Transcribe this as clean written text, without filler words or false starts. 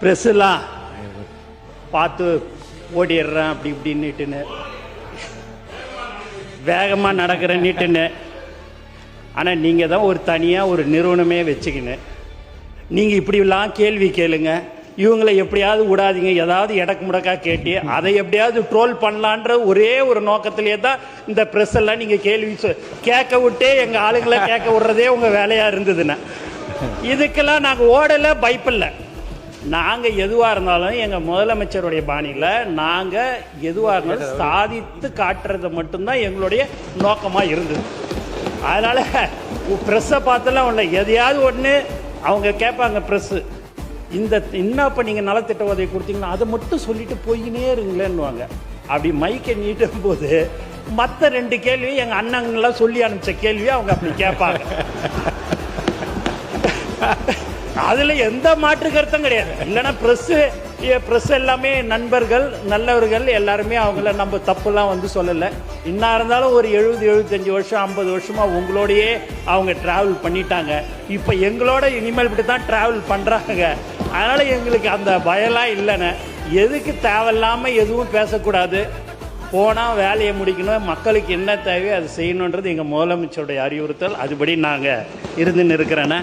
ப்ரெஸ்ஸெல்லாம் பார்த்து ஓடிடுறேன் அப்படி இப்படின்னுட்டுன்னு, வேகமாக நடக்கிறேன்னுட்டுன்னு. ஆனால் நீங்கள் தான் ஒரு தனியாக ஒரு நிறுவனமே வச்சுக்கின்னு நீங்கள் இப்படிலாம் கேள்வி கேளுங்க, இவங்களை எப்படியாவது விடாதீங்க, ஏதாவது எடக்கு முடக்கா கேட்டு அதை எப்படியாவது ட்ரோல் பண்ணலான்ற ஒரே ஒரு நோக்கத்திலே தான் இந்த ப்ரெஸ் எல்லாம் நீங்கள் கேள்வி கேட்க விட்டே எங்கள் ஆளுங்களை கேட்க விடுறதே உங்கள் வேலையாக இருந்ததுன்னா, இதுக்கெல்லாம் நாங்கள் ஓடலை, பயப்பில்லை. நாங்கள் எதுவாக இருந்தாலும் எங்கள் முதலமைச்சருடைய பாணியில் நாங்கள் எதுவாக இருந்தாலும் சாதித்து காட்டுறது மட்டும்தான் எங்களுடைய நோக்கமாக இருந்தது. அதனால் ப்ரெஸ்ஸை பார்த்தெல்லாம் ஒன்று எதையாவது ஒன்று அவங்க கேட்பாங்க, ப்ரெஸ்ஸு இன்னும் இப்போ நீங்கள் நலத்திட்ட உதவி கொடுத்தீங்கன்னா அதை மட்டும் சொல்லிட்டு போயினே இருங்களேன்னுவாங்க. அப்படி மைக்கை நீட்டும் போது மற்ற 2 கேள்வி எங்கள் அண்ணங்களாம் சொல்லி அனுப்பிச்ச கேள்வி அவங்க அப்படி கேட்பாங்க. அதில் எந்த மாற்று கருத்தும் கிடையாது. இல்லைன்னா ப்ரெஸ் எல்லாமே நண்பர்கள், நல்லவர்கள், எல்லாருமே அவங்கள நம்ம தப்புலாம் வந்து சொல்லலை. இன்னும் இருந்தாலும் ஒரு 70-75 வருஷம் 50 வருஷமாக உங்களோடையே அவங்க ட்ராவல் பண்ணிட்டாங்க. இப்போ எங்களோட இனிமேல் இப்படி தான் ட்ராவல் பண்ணுறாங்க. அதனால் எங்களுக்கு அந்த பயம்லாம் இல்லைன்னு. எதுக்கு தேவையில்லாமல் எதுவும் பேசக்கூடாது, போனால் வேலையை முடிக்கணும், மக்களுக்கு என்ன தேவையோ அது செய்யணுன்றது எங்கள் முதலமைச்சருடைய அறிவுறுத்தல். அதுபடி நாங்கள் இருந்துன்னு இருக்கிறேன்னு